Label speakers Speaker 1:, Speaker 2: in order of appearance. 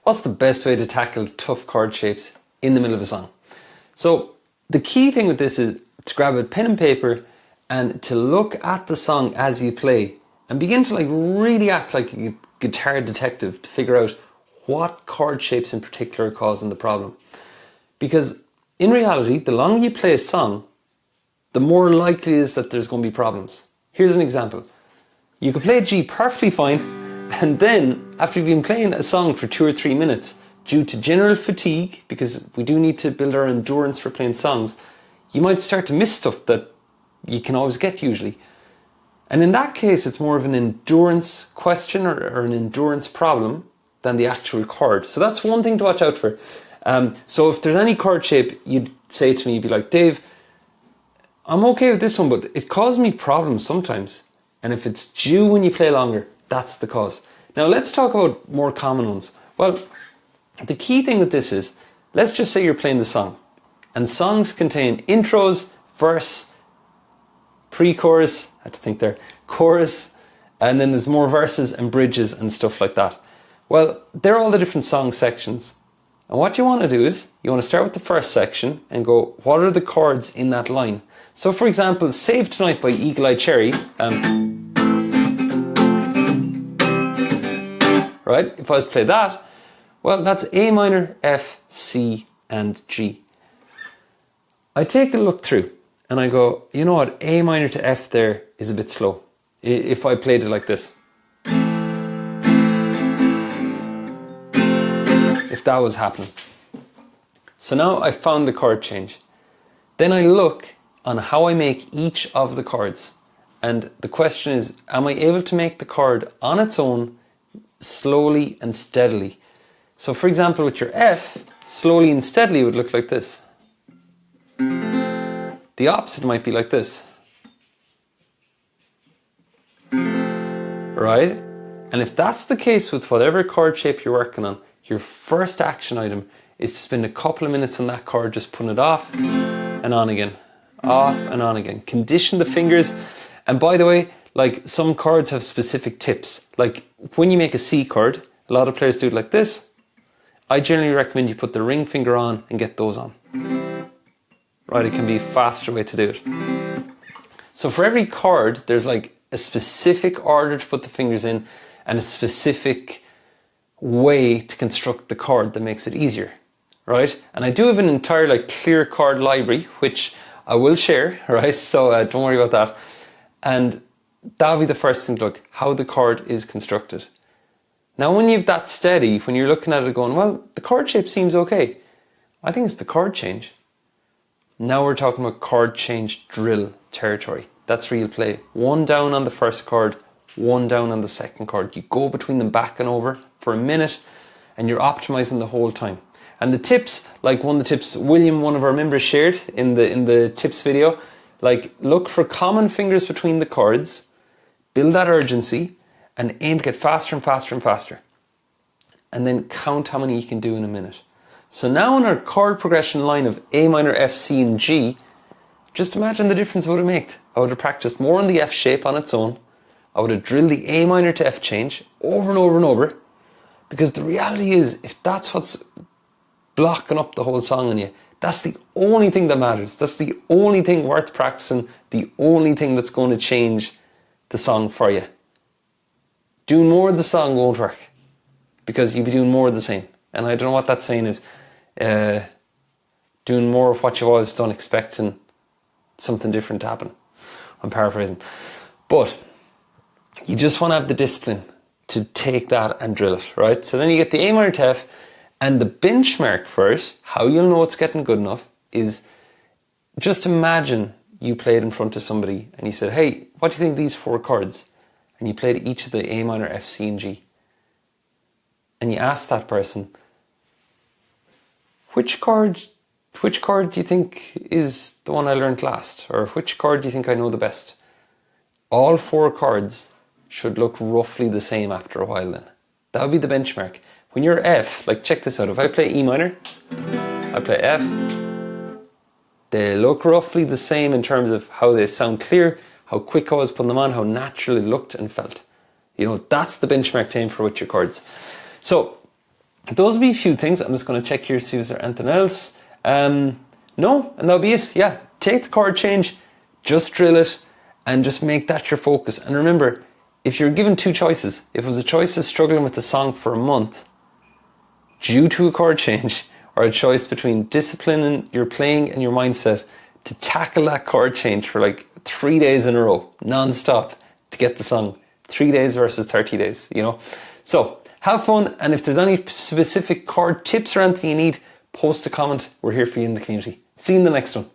Speaker 1: What's the best way to tackle tough chord shapes in the middle of a song? So the key thing with this is to grab a pen and paper and to look at the song as you play and begin to really act like a guitar detective to figure out what chord shapes in particular are causing the problem. Because in reality, the longer you play a song, the more likely it is that there's going to be problems. Here's an example. You could play a G perfectly fine, and then after you've been playing a song for 2 or 3 minutes, due to general fatigue, because we do need to build our endurance for playing songs, you might start to miss stuff that you can always get usually. And in that case, it's more of an endurance question or an endurance problem than the actual chord. So that's one thing to watch out for. So if there's any chord shape, you'd say to me, you'd be like, Dave, I'm okay with this one, but it causes me problems sometimes. And if it's due when you play longer, that's the cause. Now let's talk about more common ones. Well, the key thing with this is, let's just say you're playing the song. And songs contain intros, verse, pre-chorus, I have to think there, chorus, and then there's more verses and bridges and stuff like that. Well, they're all the different song sections. And what you want to do is, you want to start with the first section and go, what are the chords in that line? So for example, Save Tonight by Eagle Eye Cherry, right? If I was to play that, well, that's A minor, F, C, and G. I take a look through and I go, you know what, A minor to F there is a bit slow. If I played it like this. If that was happening. So now I found the chord change. Then I look on how I make each of the chords. And the question is, am I able to make the chord on its own, slowly and steadily? So for example, with your F, slowly and steadily would look like this. The opposite might be like this. Right? And if that's the case with whatever chord shape you're working on, your first action item is to spend a couple of minutes on that chord, just putting it off and on again. Off and on again. Condition the fingers. And by the way, some chords have specific tips. Like when you make a C chord, a lot of players do it like this. I generally recommend you put the ring finger on and get those on. Right, it can be a faster way to do it. So for every chord, there's a specific order to put the fingers in and a specific way to construct the chord that makes it easier, right? And I do have an entire clear chord library, which I will share, right? So don't worry about that. And that'll be the first thing to look, how the chord is constructed. Now when you've that steady, when you're looking at it going, well, the chord shape seems okay. I think it's the chord change. Now we're talking about chord change drill territory. That's real play. One down on the first chord, one down on the second chord. You go between them back and over for a minute and you're optimizing the whole time. And the tips, like one of the tips William, one of our members, shared in the tips video, look for common fingers between the chords, build that urgency, and aim to get faster and faster and faster. And then count how many you can do in a minute. So now in our chord progression line of A minor, F, C, and G, just imagine the difference it would have made. I would have practiced more on the F shape on its own. I would have drilled the A minor to F change over and over and over. Because the reality is, if that's what's blocking up the whole song on you, that's the only thing that matters. That's the only thing worth practicing, the only thing that's going to change the song for you. Doing more of the song won't work because you'll be doing more of the same. And I don't know what that saying is. Doing more of what you've always done, expecting something different to happen. I'm paraphrasing. But you just want to have the discipline to take that and drill it, right? So then you get the A minor to F, and the benchmark for it, how you'll know it's getting good enough, is just imagine you played in front of somebody and you said, hey, what do you think of these 4 chords? And you played each of the A minor, F, C, and G. And you asked that person, which chord do you think is the one I learned last? Or which chord do you think I know the best? All 4 chords should look roughly the same after a while then. That would be the benchmark. When you're F, check this out. If I play E minor, I play F, they look roughly the same in terms of how they sound clear, how quick I was putting them on, how natural it looked and felt. You know, that's the benchmark time for with your chords. So those would be a few things. I'm just going to check here, see if there's anything else. No, and that'll be it. Yeah, take the chord change, just drill it, and just make that your focus. And remember, if you're given two choices, if it was a choice of struggling with the song for a month due to a chord change, or a choice between disciplining your playing and your mindset to tackle that chord change for like 3 days in a row, non-stop, to get the song, 3 days versus 30 days, you know. So have fun, and if there's any specific chord tips or anything you need, post a comment. We're here for you in the community. See you in the next one.